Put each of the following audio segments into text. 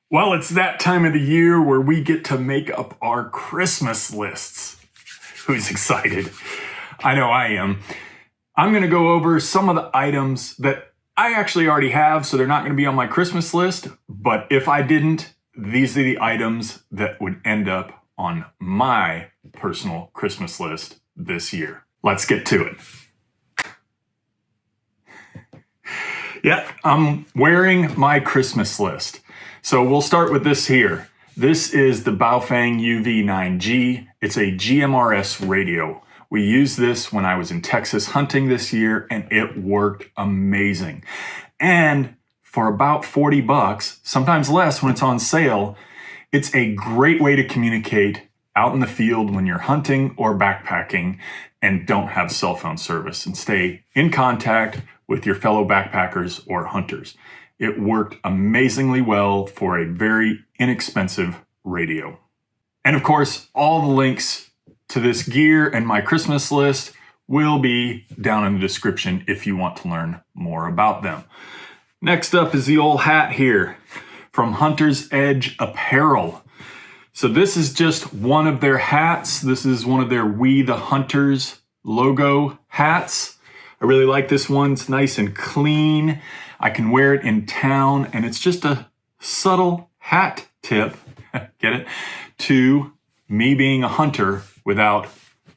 Well, it's that time of the year where we get to make up our Christmas lists. Who's excited? I know I am. I'm going to go over some of the items that I actually already have, so they're not going to be on my Christmas list. But if I didn't, these are the items that would end up on my personal Christmas list this year. Let's get to it. Yeah, I'm wearing my Christmas list. So we'll start with this here. This is the Baofeng UV9G. It's a GMRS radio. We used this when I was in Texas hunting this year, and it worked amazing. And for about 40 bucks, sometimes less when it's on sale, it's a great way to communicate out in the field when you're hunting or backpacking and don't have cell phone service, and stay in contact with your fellow backpackers or hunters. It worked amazingly well for a very inexpensive radio. And of course, all the links to this gear and my Christmas list will be down in the description if you want to learn more about them. Next up is the old hat here from Hunter's Edge Apparel. So this is just one of their hats. This is one of their We the Hunters logo hats. I really like this one. It's nice and clean. I can wear it in town, and it's just a subtle hat tip, get it, to me being a hunter without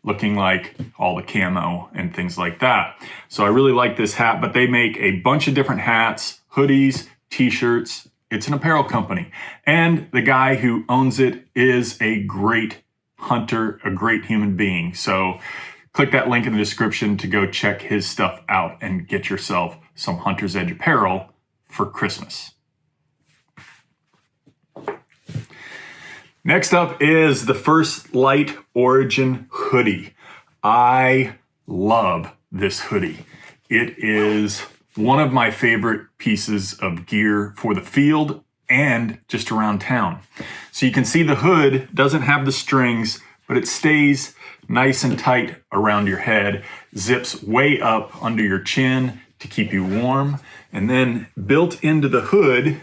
looking like all the camo and things like that. So I really like this hat, but they make a bunch of different hats, hoodies, t-shirts. It's an apparel company. And the guy who owns it is a great hunter, a great human being. So click that link in the description to go check his stuff out and get yourself some Hunter's Edge apparel for Christmas. Next up is the First Lite Origin hoodie. I love this hoodie. It is one of my favorite pieces of gear for the field and just around town. So you can see the hood doesn't have the strings, but it stays nice and tight around your head, zips way up under your chin to keep you warm. And then built into the hood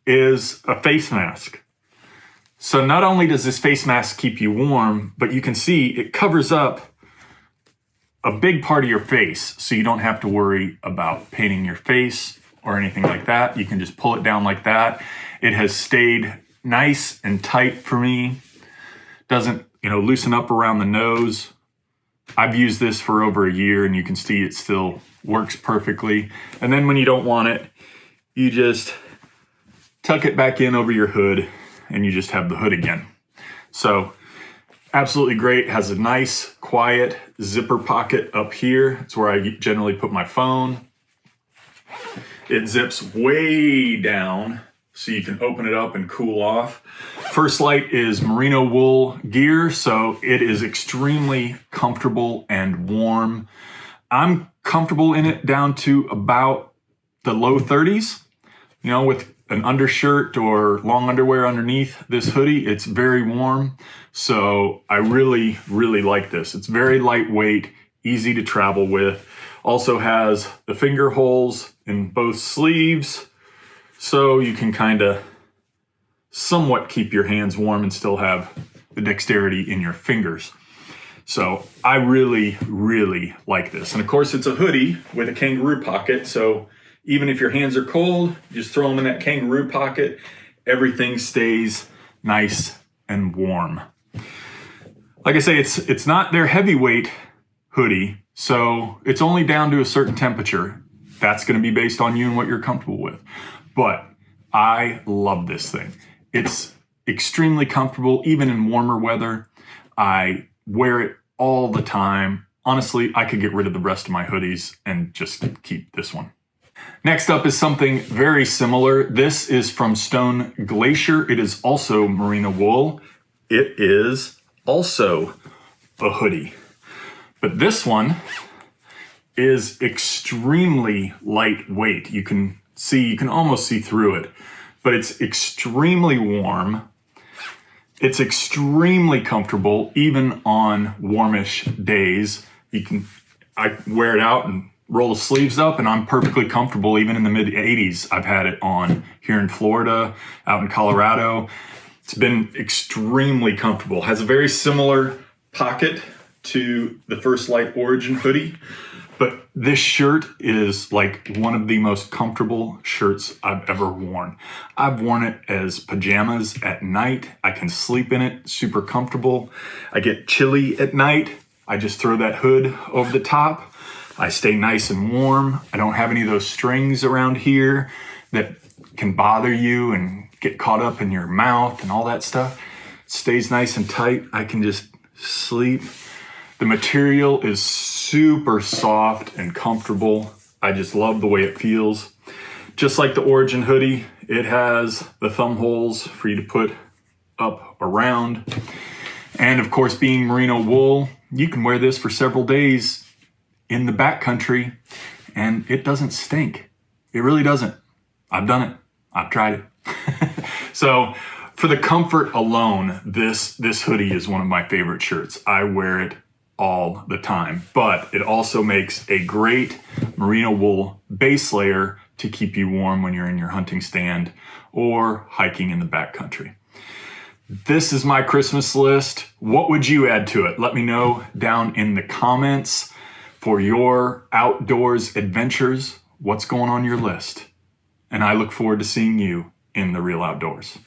is a face mask. So not only does this face mask keep you warm, but you can see it covers up a big part of your face, so you don't have to worry about painting your face or anything like that. You can just pull it down like that. It has stayed nice and tight for me. Doesn't, loosen up around the nose. I've used this for over a year, and you can see it still works perfectly. And then when you don't want it, you just tuck it back in over your hood, and you just have the hood again. So absolutely great. Has a nice, quiet zipper pocket up here. It's where I generally put my phone. It zips way down, so you can open it up and cool off. First Lite is merino wool gear, so it is extremely comfortable and warm. I'm comfortable in it down to about the low 30s. With an undershirt or long underwear underneath this hoodie, it's very warm. So I really, really like this. It's very lightweight, easy to travel with. Also has the finger holes in both sleeves, so you can kind of somewhat keep your hands warm and still have the dexterity in your fingers. So I really, really like this. And of course, it's a hoodie with a kangaroo pocket. So even if your hands are cold, just throw them in that kangaroo pocket. Everything stays nice and warm. Like I say, it's not their heavyweight hoodie, so it's only down to a certain temperature. That's going to be based on you and what you're comfortable with. But I love this thing. It's extremely comfortable, even in warmer weather. I wear it all the time. Honestly, I could get rid of the rest of my hoodies and just keep this one. Next up is something very similar. This is from Stone Glacier. It is also merino wool. It is also a hoodie. But this one is extremely lightweight. You can almost see through it, but it's extremely warm. It's extremely comfortable, even on warmish days. I wear it out and roll the sleeves up and I'm perfectly comfortable. Even in the mid 80s, I've had it on here in Florida, out in Colorado. It's been extremely comfortable. Has a very similar pocket to the First Lite Origin hoodie, but this shirt is like one of the most comfortable shirts I've ever worn. I've worn it as pajamas at night. I can sleep in it, super comfortable. I get chilly at night. I just throw that hood over the top. I stay nice and warm. I don't have any of those strings around here that can bother you and get caught up in your mouth and all that stuff. It stays nice and tight. I can just sleep. The material is super soft and comfortable. I just love the way it feels. Just like the Origin hoodie, it has the thumb holes for you to put up around. And of course, being merino wool, you can wear this for several days in the backcountry and it doesn't stink. It really doesn't. I've done it. I've tried it. So for the comfort alone, this hoodie is one of my favorite shirts. I wear it all the time, but it also makes a great merino wool base layer to keep you warm when you're in your hunting stand or hiking in the backcountry. This is my Christmas list. What would you add to it? Let me know down in the comments for your outdoors adventures. What's going on your list? And I look forward to seeing you in the real outdoors.